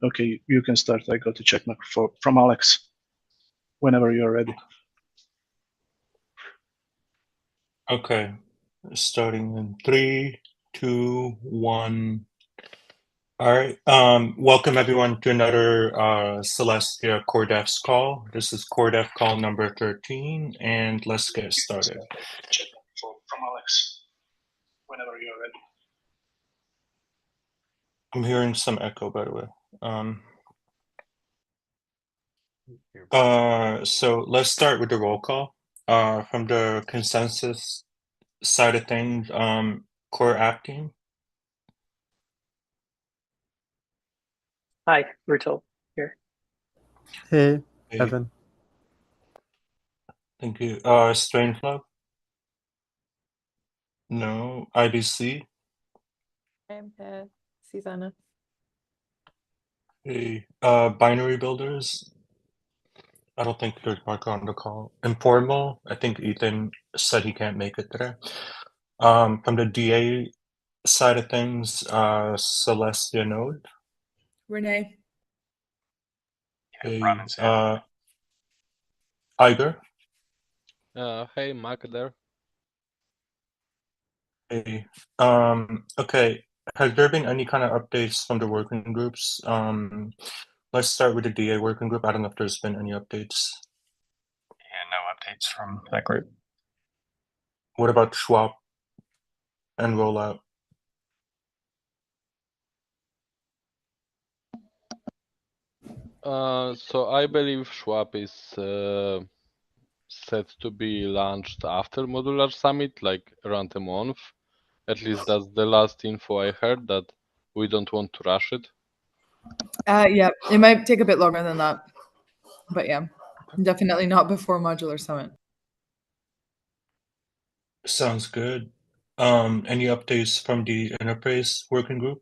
Okay, you can start. I got a check mark from Alex whenever you're ready. Okay, starting in 3, 2, 1. All right. Welcome everyone to another Celestia Core Devs call. This is Core Dev call number 13, and let's get started. Check from Alex whenever you're ready. I'm hearing some echo, by the way. So let's start with the roll call. From the consensus side of things, core app team. Hi, Ruto here. Hey, Hey. Evan. Thank you. Strain Club? No. IBC? I'm here, Susanna. Hey. Binary Builders? I don't think there's Marco on the call. Informal? I think Ethan said he can't make it today. From the DA side of things, Celestia Node? Renee. Hey. Iger? Hey, Mark there. Hey. Okay. Has there been any kind of updates from the working groups? Let's start with the DA working group. I don't know if there's been any updates. Yeah, no updates from that group. What about swap and rollout? So I believe Schwab is set to be launched after Modular Summit, like around a month. At least that's the last info I heard, that we don't want to rush it. Yeah, it might take a bit longer than that. But yeah, definitely not before Modular Summit. Sounds good. Any updates from the enterprise working group?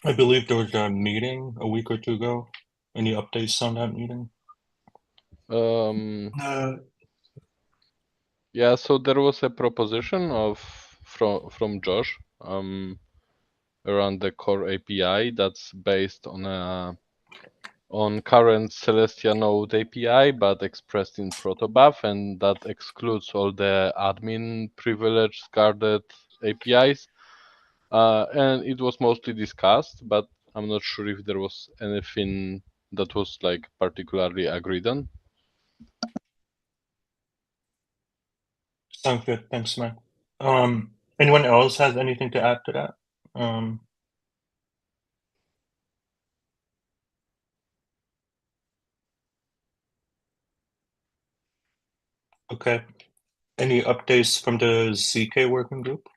I believe there was a meeting a week or two ago. Any updates on that meeting? Yeah, so there was a proposition from Josh around the core API that's based on current Celestia Node API, but expressed in protobuf, and that excludes all the admin privilege guarded APIs. And it was mostly discussed, but I'm not sure if there was anything that was like particularly agreed on. Sounds good. Thanks, Matt. Anyone else has anything to add to that? Okay. Any updates from the ZK working group?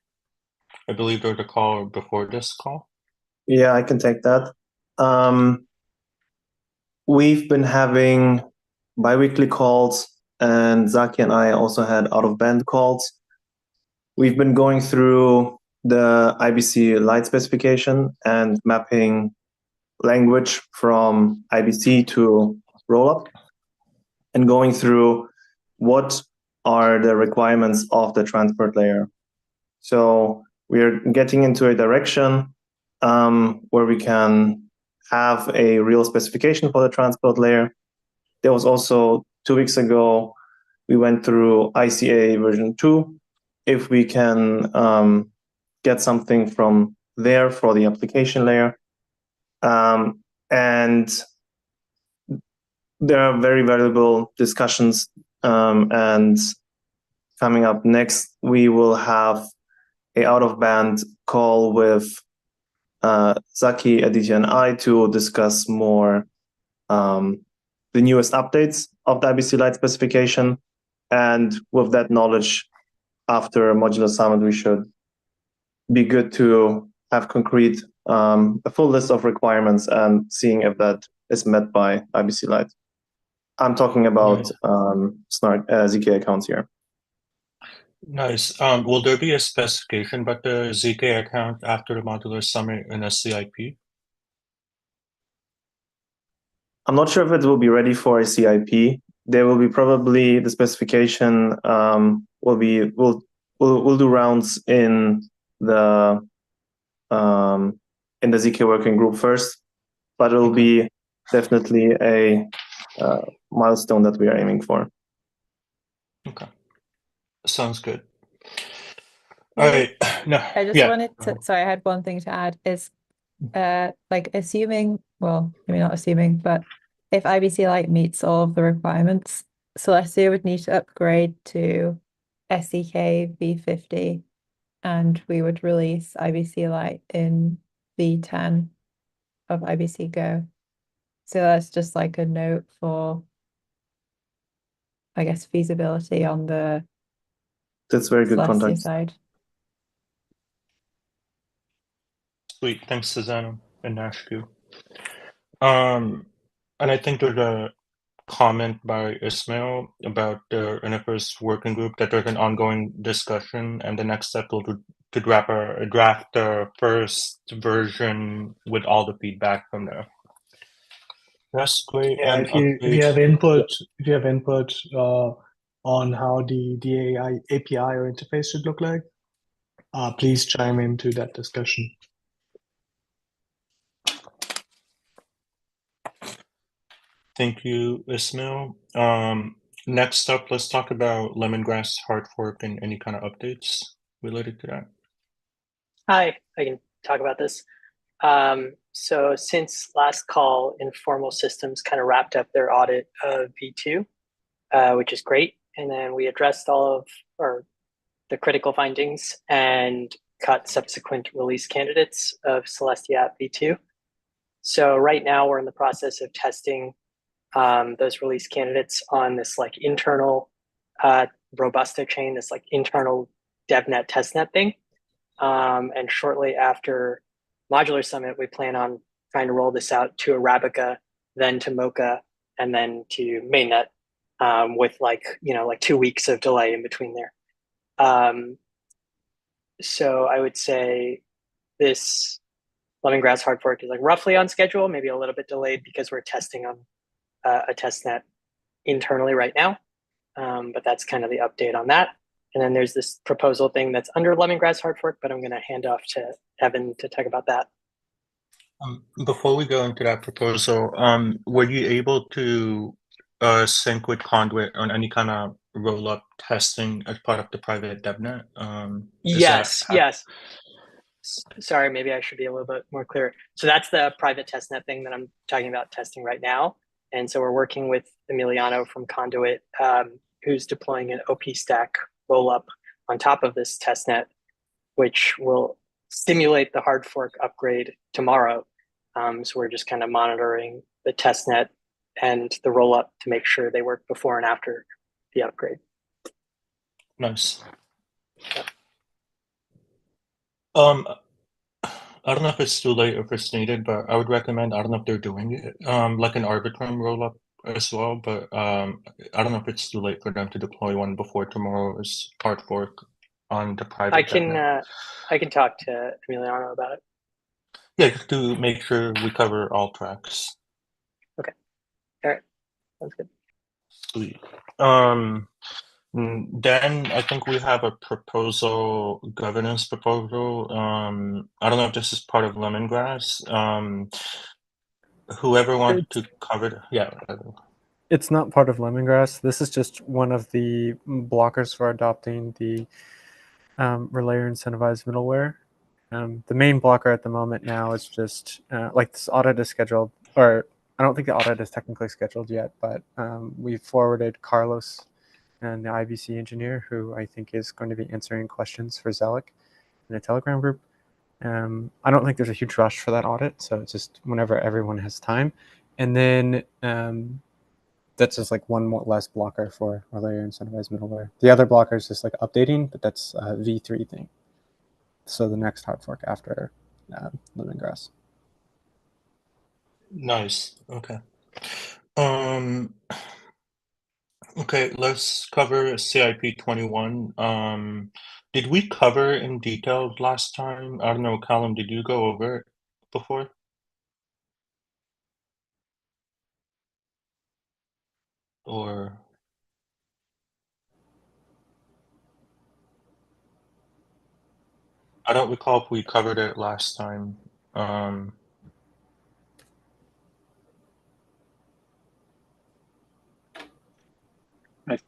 I believe there was a call before this call. Yeah, I can take that. We've been having bi-weekly calls, and Zaki and I also had out-of-band calls. We've been going through the IBC light specification and mapping language from IBC to rollup, and going through what are the requirements of the transport layer. So we're getting into a direction where we can have a real specification for the transport layer. There was also 2 weeks ago, we went through ICA version 2. If we can get something from there for the application layer. And there are very valuable discussions. And coming up next, we will have a out-of-band call with Zaki, Aditya, and I to discuss more the newest updates of the IBC Lite specification. And with that knowledge, after Modular Summit, we should be good to have concrete, a full list of requirements and seeing if that is met by IBC Lite. I'm talking about ZK accounts here. Nice. Will there be a specification about the ZK account after the Modular Summit in a CIP? I'm not sure if it will be ready for a CIP, there will be probably the specification will be we'll do rounds in the ZK working group first, but it will be definitely a milestone that we are aiming for. Okay, sounds good. All right. No, I just wanted to, sorry, I had one thing to add is like assuming, well, maybe not assuming, but if IBC Lite meets all of the requirements, Celestia would need to upgrade to SDK v50 and we would release IBC Lite in v10 of IBC Go. So that's just like a note for, I guess, feasibility on the That's very good Celestia context. side. Sweet, thanks, Susanna and Ashku. And I think there's a comment by Ismail about the NFS working group that there's an ongoing discussion, and the next step will be to draft the first version with all the feedback from there. That's great. Yeah, And if you have input, on how the API or interface should look like, please chime into that discussion. Thank you, Ismail. Next up, let's talk about Lemongrass hard fork and any kind of updates related to that. Hi, I can talk about this. So since last call, Informal Systems kind of wrapped up their audit of V2, which is great. And then we addressed all of the critical findings and cut subsequent release candidates of Celestia app V2. So right now we're in the process of testing those release candidates on this like internal Robusta chain, this like internal DevNet testnet thing. And shortly after Modular Summit, we plan on trying to roll this out to Arabica, then to Mocha, and then to mainnet with like 2 weeks of delay in between there. So I would say this Lemongrass hard fork is like roughly on schedule, maybe a little bit delayed because we're testing on a testnet internally right now. But that's kind of the update on that. And then there's this proposal thing that's under Lemongrass hard fork, but I'm going to hand off to Evan to talk about that. Before we go into that proposal, were you able to sync with Conduit on any kind of roll-up testing as part of the private DevNet? Yes. Sorry, maybe I should be a little bit more clear. So that's the private testnet thing that I'm talking about testing right now. And so we're working with Emiliano from Conduit, who's deploying an OP stack roll-up on top of this testnet, which will simulate the hard fork upgrade tomorrow. So we're just kind of monitoring the testnet and the roll-up to make sure they work before and after the upgrade. Nice. Yeah. I don't know if it's too late or if it's needed, but I would recommend, I don't know if they're doing it, like an Arbitrum rollup as well, but I don't know if it's too late for them to deploy one before tomorrow's hard fork on the private. I can talk to Emiliano about it. Yeah, just to make sure we cover all tracks. Okay. All right. Sounds good. Sweet. Then I think we have a proposal, governance proposal. I don't know if this is part of Lemongrass. Whoever wants to cover it, yeah. It's not part of Lemongrass. This is just one of the blockers for adopting the relayer incentivized middleware. The main blocker at the moment now is just like this audit is scheduled, or I don't think the audit is technically scheduled yet, but we forwarded Carlos and the IBC engineer, who I think is going to be answering questions for Zelic in a Telegram group. I don't think there's a huge rush for that audit, so it's just whenever everyone has time. And then that's just like one more less blocker for relayer incentivized middleware. The other blocker is just like updating, but that's a V3 thing. So the next hard fork after Lemongrass. Nice. Okay. Okay, let's cover CIP 21. Did we cover in detail last time? I don't know, Callum, did you go over it before? or I don't recall if we covered it last time. I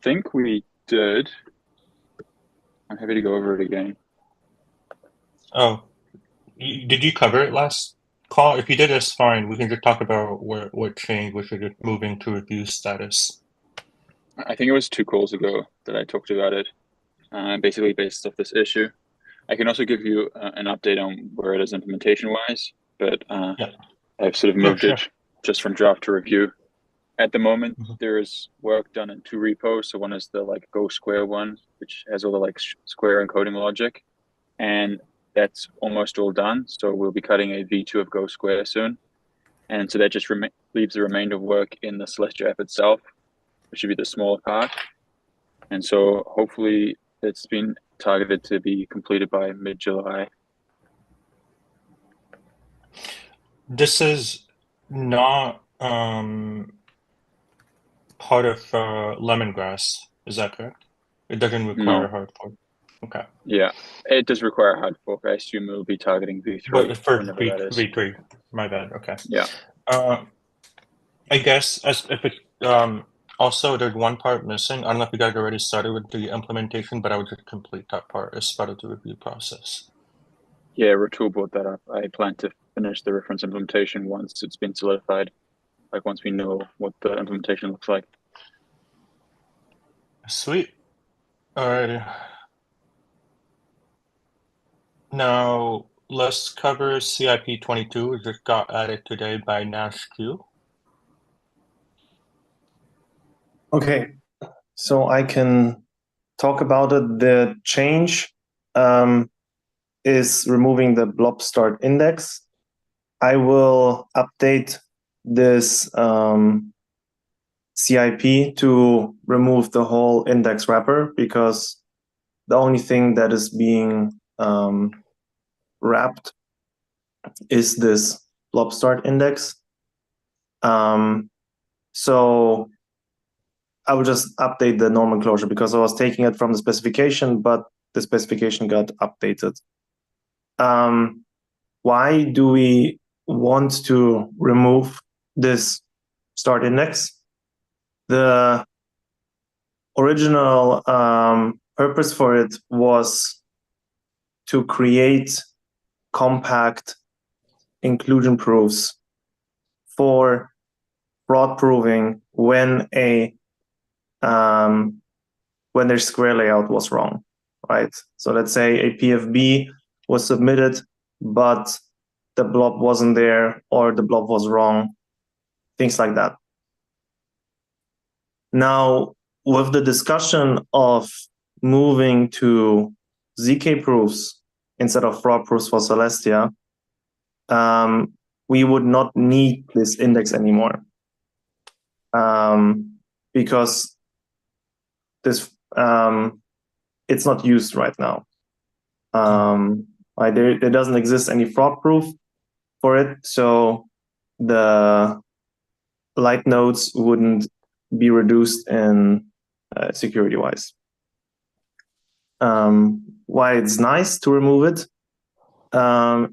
think we did. I'm happy to go over it again. Oh, did you cover it last call? If you did, that's fine. We can just talk about what changed, which is moving to review status. I think it was 2 calls ago that I talked about it, basically based off this issue. I can also give you an update on where it is implementation-wise, but Yeah. I've sort of moved sure. it just from draft to review. At the moment, Mhm. there is work done in 2 repos. So one is the like Go Square one, which has all the like Square encoding logic, and that's almost all done. So we'll be cutting a V2 of Go Square soon, and so that just leaves the remainder of work in the Celestia app itself, which should be the smaller part. And so hopefully it's been targeted to be completed by mid-July. This is not part of lemongrass. Is that correct? It doesn't require No. hard fork. Okay. Yeah, it does require hard fork. I assume it will be targeting V3 But for whenever that is. V3, my bad. Okay. Yeah. I guess as if it also there's one part missing. I don't know if you guys already started with the implementation, but I would just complete that part as part of the review process. Yeah, Ratul brought that up. I plan to finish the reference implementation once it's been solidified, like once we know what the implementation looks like. Sweet. Alrighty. Now let's cover CIP 22, which just got added today by NashQ. Okay, so I can talk about it. The change is removing the blob start index. I will update this CIP to remove the whole index wrapper, because the only thing that is being wrapped is this blob start index. So I will just update the nomenclature because I was taking it from the specification, but the specification got updated. Why do we want to remove this start index? The original purpose for it was to create compact inclusion proofs for fraud proving when their square layout was wrong, right? So let's say a PFB was submitted, but the blob wasn't there, or the blob was wrong, things like that. Now, with the discussion of moving to ZK proofs instead of fraud proofs for Celestia, we would not need this index anymore, because this it's not used right now. There doesn't exist any fraud proof for it, so the light nodes wouldn't be reduced in security-wise. Why it's nice to remove it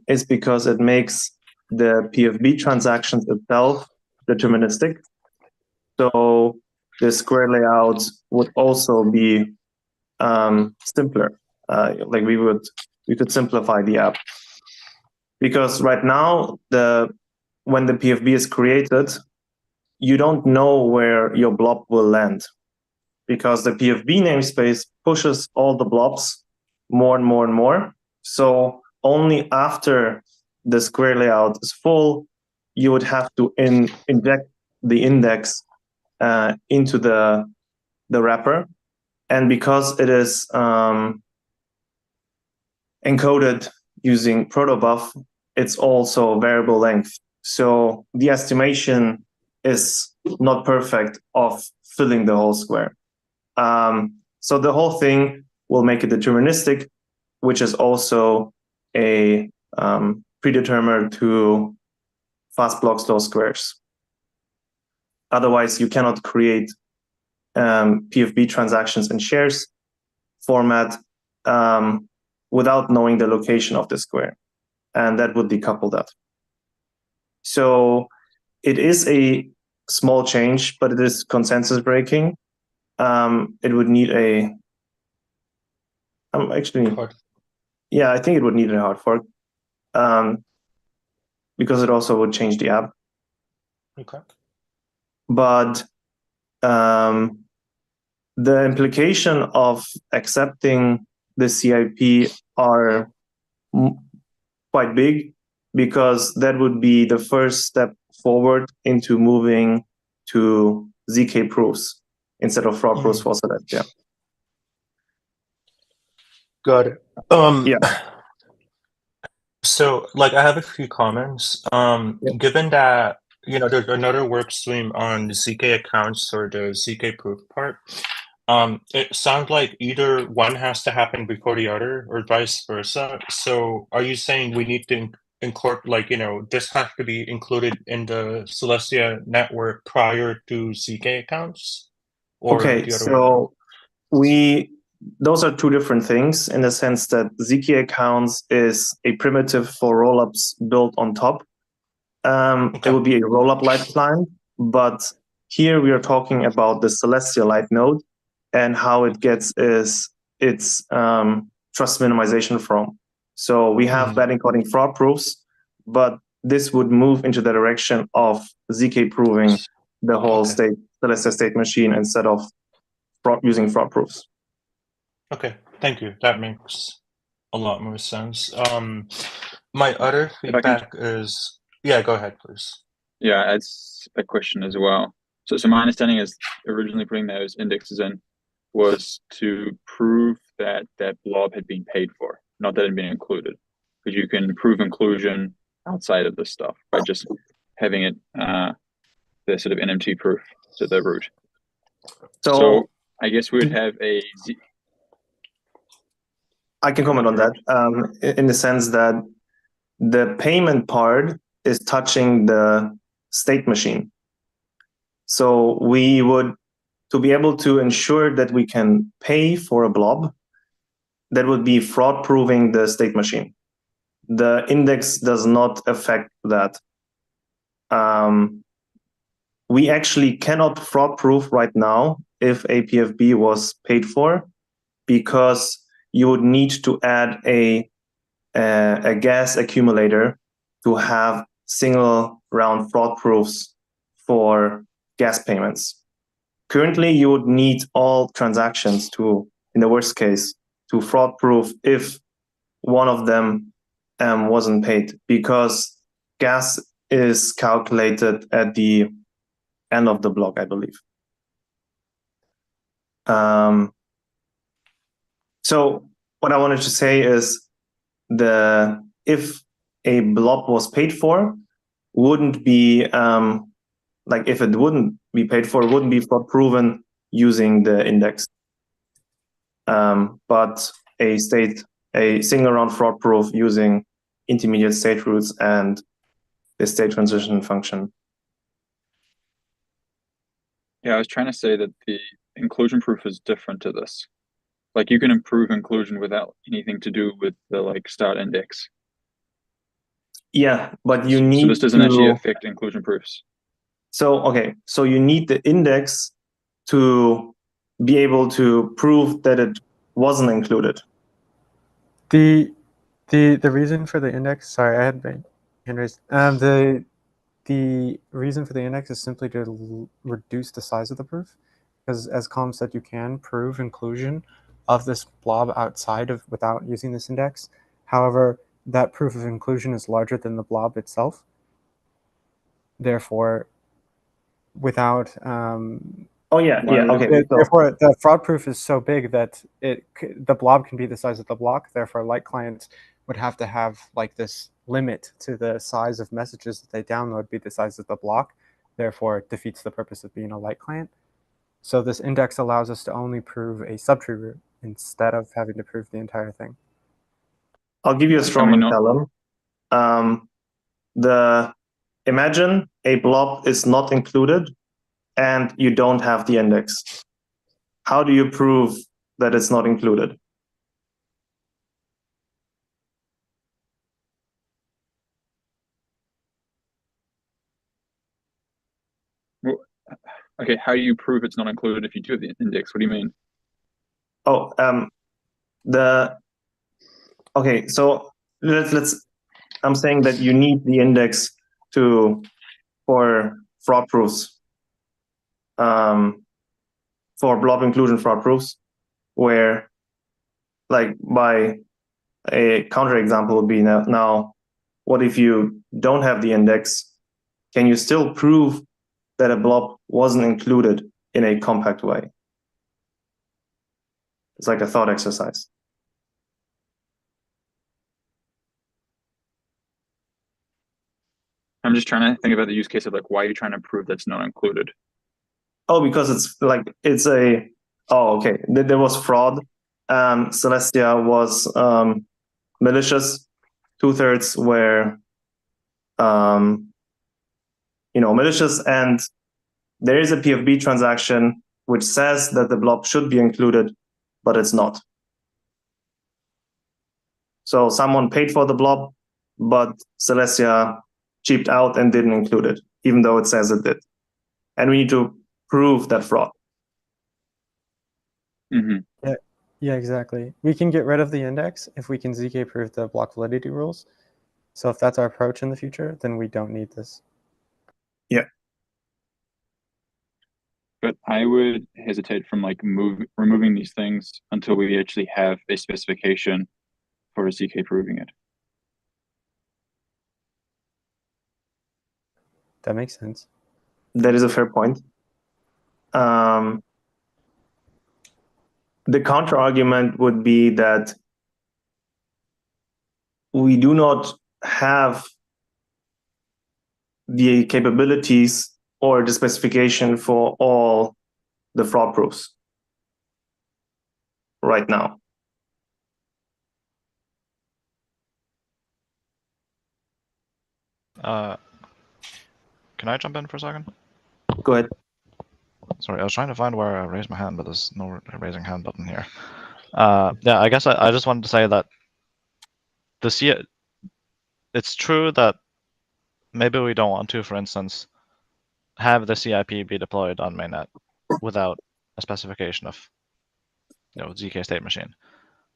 is because it makes the PFB transactions itself deterministic. So the square layout would also be simpler. Like we could simplify the app, because right now when the PFB is created, you don't know where your blob will land, because the PFB namespace pushes all the blobs more and more and more. So only after the square layout is full, you would have to inject the index into the wrapper. And because it is encoded using protobuf, it's also variable length. So the estimation is not perfect of filling the whole square. So the whole thing will make it deterministic, which is also a predetermined to fast block slow squares. Otherwise, you cannot create PFB transactions in shares format without knowing the location of the square, and that would decouple that. So it is a small change, but it is consensus breaking. It would need a yeah, I think it would need a hard fork because it also would change the app. Okay. But the implication of accepting the CIP are quite big, because that would be the first step forward into moving to ZK proofs instead of fraud proofs for Celestia. Got it. Yeah. So, like, I have a few comments. Given that, there's another work stream on the ZK accounts or the ZK proof part, it sounds like either one has to happen before the other or vice versa. So are you saying we need to incorporate, this has to be included in the Celestia network prior to ZK accounts? Or Okay, the other way around? so those are two different things, in the sense that ZK accounts is a primitive for rollups built on top. It would be a rollup light client, but here we are talking about the Celestia Light node and how it gets its trust minimization from. So we have bad encoding fraud proofs, but this would move into the direction of ZK proving the whole Celestia state machine instead of using fraud proofs. Okay, thank you. That makes a lot more sense. My other feedback is, yeah, go ahead, please. Yeah, it's a question as well. So my understanding is originally putting those indexes in was to prove that that blob had been paid for, not that it had been included. Because you can prove inclusion outside of this stuff by just having it the sort of NMT proof to the root. So I guess we would have I can comment on that in the sense that the payment part is touching the state machine. So we would, to be able to ensure that we can pay for a blob, that would be fraud proving the state machine. The index does not affect that. We actually cannot fraud proof right now if a PFB was paid for, because you would need to add a gas accumulator to have single round fraud proofs for gas payments. Currently, you would need all transactions to, in the worst case, to fraud proof if one of them wasn't paid, because gas is calculated at the end of the block, I believe. So what I wanted to say is if a blob was paid for, wouldn't be if it wouldn't be paid for, it wouldn't be fraud proven using the index. But a single round fraud proof using intermediate state roots and the state transition function. Yeah, I was trying to say that the inclusion proof is different to this. Like, you can improve inclusion without anything to do with the start index. Yeah, but you need so this doesn't actually affect inclusion proofs. So you need the index to be able to prove that it wasn't included. The reason for the index, sorry, I had my hand raised. The reason for the index is simply to reduce the size of the proof, because as Colm said, you can prove inclusion of this blob outside of without using this index. However, that proof of inclusion is larger than the blob itself. Therefore, without therefore the fraud proof is so big that the blob can be the size of the block. Therefore, light clients would have to have this limit to the size of messages that they download be the size of the block. Therefore, it defeats the purpose of being a light client. So this index allows us to only prove a subtree root instead of having to prove the entire thing. I'll give you a strong Callum. Imagine a blob is not included and you don't have the index. how do you prove that it's not included? Well, okay, how do you prove it's not included if you do have the index? What do you mean? Oh, okay, so let's I'm saying that you need the index for fraud proofs, for blob inclusion fraud proofs, where, like, by a counterexample would be now, what if you don't have the index? Can you still prove that a blob wasn't included in a compact way? It's like a thought exercise. I'm just trying to think about the use case of like why are you trying to prove that's not included? Oh, because okay. There was fraud. Celestia was malicious. 2/3 were malicious, and there is a PFB transaction which says that the blob should be included, but it's not. So someone paid for the blob, but Celestia cheaped out and didn't include it, even though it says it did. And we need to prove that fraud. Mm-hmm. Yeah, exactly. We can get rid of the index if we can ZK prove the block validity rules. So if that's our approach in the future, then we don't need this. Yeah. But I would hesitate from like removing these things until we actually have a specification for ZK proving it. That makes sense. That is a fair point. The counter argument would be that we do not have the capabilities or the specification for all the fraud proofs right now. Can I jump in for a second? Go ahead. Sorry, I was trying to find where I raised my hand, but there's no raising hand button here. Yeah, I guess I just wanted to say that it's true that maybe we don't want to, for instance, have the CIP be deployed on mainnet without a specification of ZK state machine.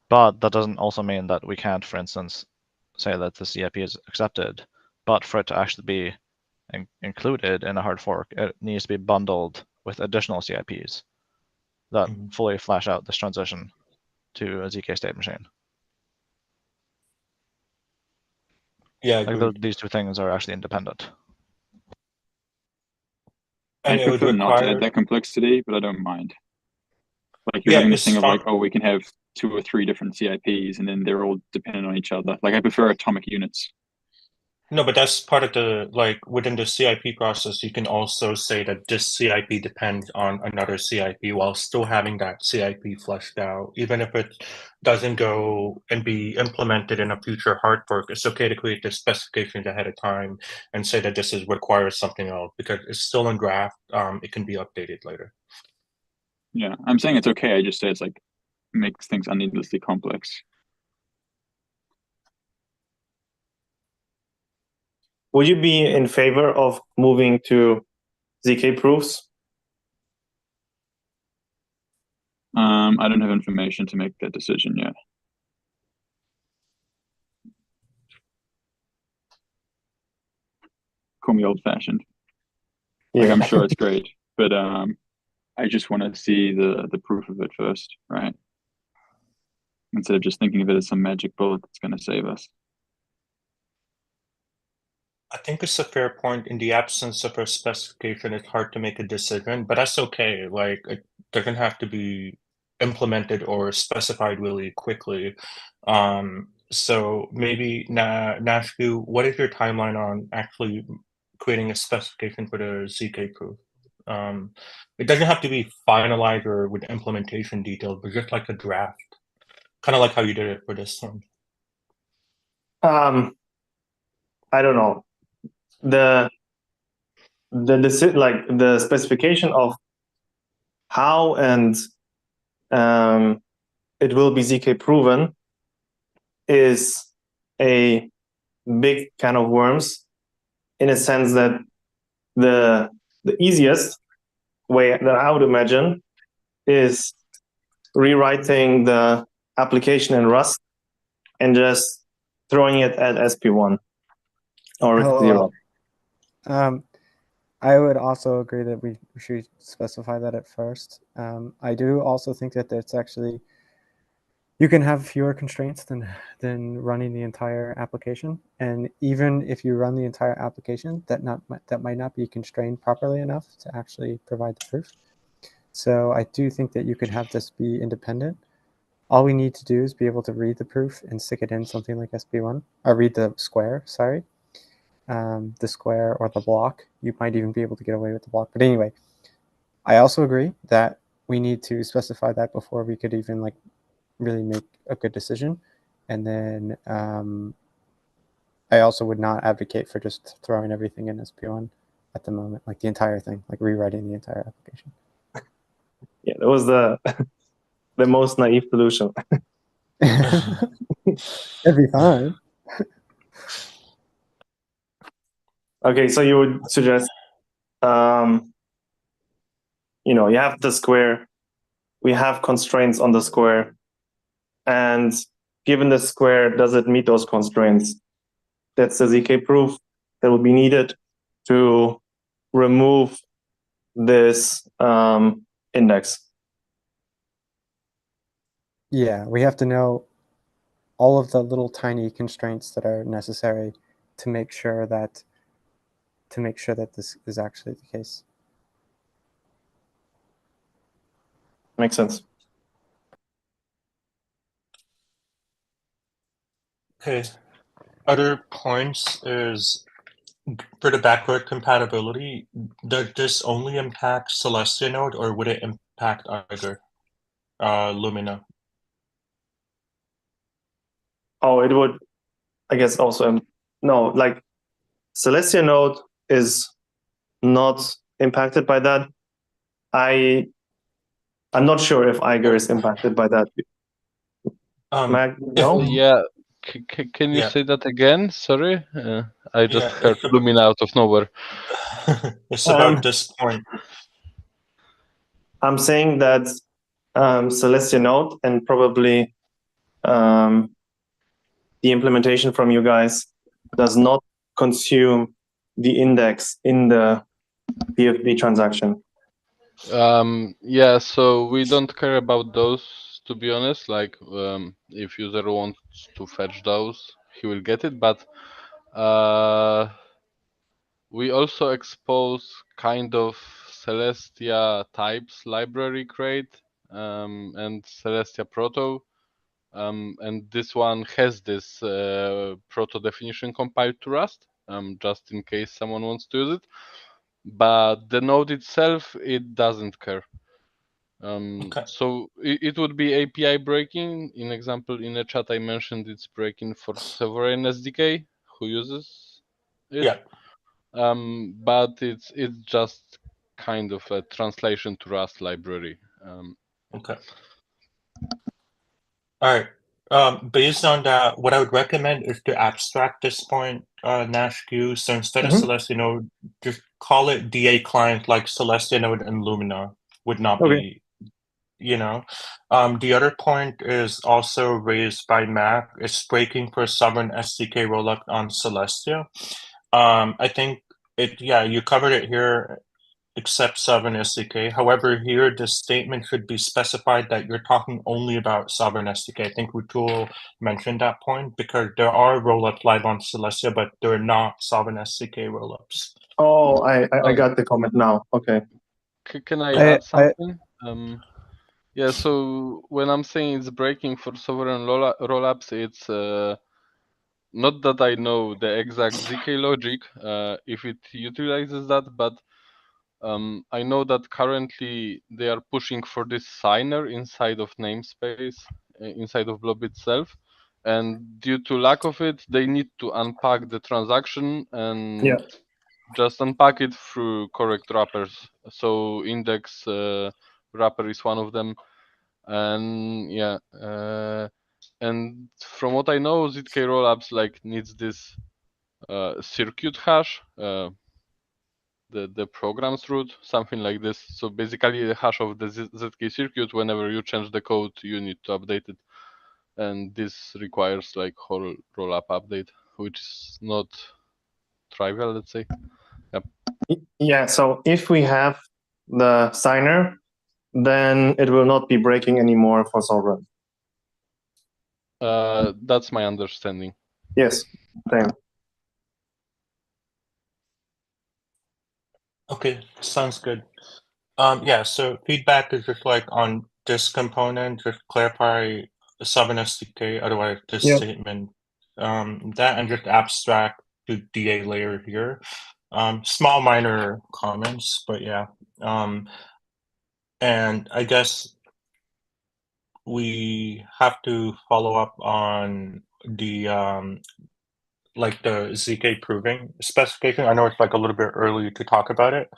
But that doesn't also mean that we can't, for instance, say that the CIP is accepted, but for it to actually be included in a hard fork, it needs to be bundled with additional CIPs that fully flash out this transition to a ZK state machine. Yeah, like these two things are actually independent. I prefer not to add that complexity, but I don't mind. Like you're having this thing of like, oh, we can have 2 or 3 different CIPs and then they're all dependent on each other. Like I prefer atomic units. No, but that's part of the, like, within the CIP process, you can also say that this CIP depends on another CIP while still having that CIP fleshed out. Even if it doesn't go and be implemented in a future hard fork, it's okay to create the specifications ahead of time and say that this requires something else because it's still in draft. It can be updated later. Yeah, I'm saying it's okay. I just say it's like makes things unneedlessly complex. Would you be in favor of moving to ZK proofs? I don't have information to make that decision yet. Call me old-fashioned. Like I'm sure it's great, but I just want to see the proof of it first, right? Instead of just thinking of it as some magic bullet that's going to save us. I think it's a fair point. In the absence of a specification, it's hard to make a decision, but that's okay. Like, it doesn't have to be implemented or specified really quickly. So maybe, Nashku, what is your timeline on actually creating a specification for the ZK proof? It doesn't have to be finalized or with implementation details, but just like a draft, kind of like how you did it for this one. I don't know. The specification of how and it will be ZK proven is a big can of worms, in a sense that the easiest way that I would imagine is rewriting the application in Rust and just throwing it at SP1 or Hello. 0. I would also agree that we should specify that at first. I do also think that it's actually, you can have fewer constraints than running the entire application. And even if you run the entire application, that might not be constrained properly enough to actually provide the proof. So I do think that you could have this be independent. All we need to do is be able to read the proof and stick it in something like SP1, or read the square, sorry. The square or the block. You might even be able to get away with the block. But anyway, I also agree that we need to specify that before we could even like really make a good decision. And then I also would not advocate for just throwing everything in SP1 at the moment, like the entire thing, like rewriting the entire application. Yeah, that was the the most naive solution. It'd be fine. Okay, so you would suggest, you have the square, we have constraints on the square, and given the square, does it meet those constraints? That's the ZK proof that will be needed to remove this index. Yeah, we have to know all of the little tiny constraints that are necessary to make sure that this is actually the case. Makes sense. Okay. Other points is for the backward compatibility, does this only impact Celestia node or would it impact either Lumina? Oh, it would, I guess, also, no, like Celestia node is not impacted by that. I'm not sure if Eiger is impacted by that. Mag, no? Yeah. Can you say that again? Sorry, I just heard Lumina out of nowhere. It's about this point. I'm saying that Celestia node and probably the implementation from you guys does not consume the index in the PFP transaction. Yeah, so we don't care about those, to be honest. Like, if user wants to fetch those, he will get it. But we also expose kind of Celestia types library crate and Celestia proto. And this one has this proto definition compiled to Rust, just in case someone wants to use it. But the node itself, it doesn't care. So it would be API breaking. In example, in the chat I mentioned it's breaking for Sovereign SDK who uses it. Yeah. But it's just kind of a translation to Rust library. Okay. All right. Based on that, what I would recommend is to abstract this point, NashQ. So instead of Celestia node, just call it DA client like Celestia node and Lumina would not be, The other point is also raised by Mac. It's breaking for sovereign SDK rollup on Celestia. I think you covered it here, except sovereign SDK. However, here the statement should be specified that you're talking only about sovereign SDK. I think Rutul mentioned that point because there are rollups live on Celestia, but they're not sovereign SDK rollups. Oh, I got the comment now. Okay. Can I add something? Yeah, so when I'm saying it's breaking for sovereign rollups, it's not that I know the exact ZK logic, if it utilizes that, but I know that currently they are pushing for this signer inside of namespace, inside of blob itself. And due to lack of it, they need to unpack the transaction and just unpack it through correct wrappers. So index wrapper is one of them. And yeah, and from what I know, ZK rollups like needs this circuit hash, the program's root, something like this. So basically, the hash of the ZK circuit. Whenever you change the code, you need to update it, and this requires like whole rollup update, which is not trivial, let's say. Yep. Yeah, so if we have the signer, then it will not be breaking anymore for Sovereign. That's my understanding. Yes, same. Okay, sounds good. Yeah, so feedback is just like on this component, just clarify the Sovereign SDK, otherwise this Yeah. statement, that and just abstract to DA layer here. Small minor comments, but yeah. And I guess we have to follow up on the like the ZK proving specification. I know it's like a little bit early to talk about it.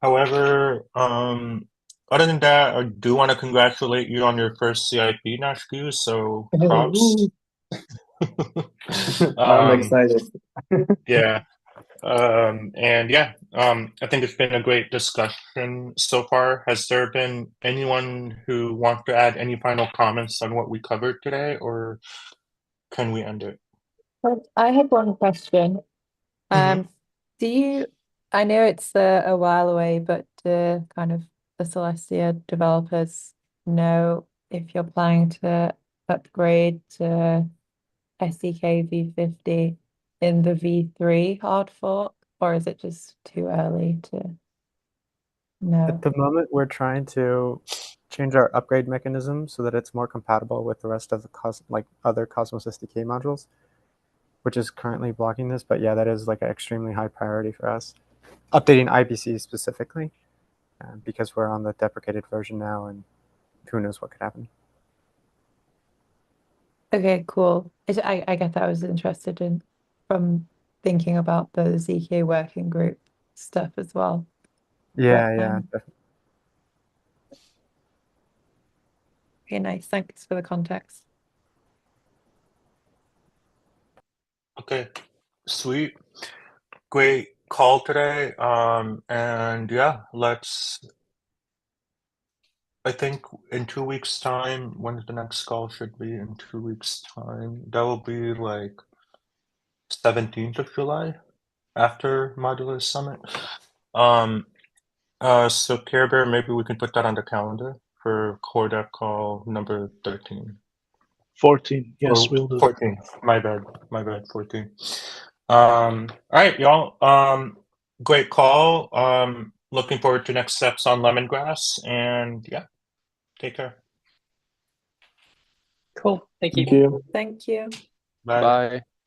However, other than that, I do want to congratulate you on your first CIP, Nashku. So props. I'm excited. Yeah. And yeah, I think it's been a great discussion so far. Has there been anyone who wants to add any final comments on what we covered today, or can we end it? I had one question. Mhm. Do you, I know it's a while away, but do kind of the Celestia developers know if you're planning to upgrade to SDK v50 in the v3 hard fork, or is it just too early to know? At the moment, we're trying to change our upgrade mechanism so that it's more compatible with the rest of the other Cosmos SDK modules, which is currently blocking this. But yeah, that is like an extremely high priority for us. Updating IBC specifically, because we're on the deprecated version now, and who knows what could happen. Okay, cool. I guess I was interested in from thinking about the ZK working group stuff as well. Yeah, But, yeah. Okay, nice. Thanks for the context. Okay, sweet. Great call today. And yeah, I think in 2 weeks' time, when the next call should be in 2 weeks' time, that will be like 17th of July after Modular Summit. So Care Bear, maybe we can put that on the calendar for Core Dev call number 13. 14. Yes, Or we'll do. 14. My bad, 14. All right, y'all. Great call. Looking forward to next steps on Lemongrass, and yeah, take care. Cool. Thank you. Thank you. Thank you. Bye. Bye.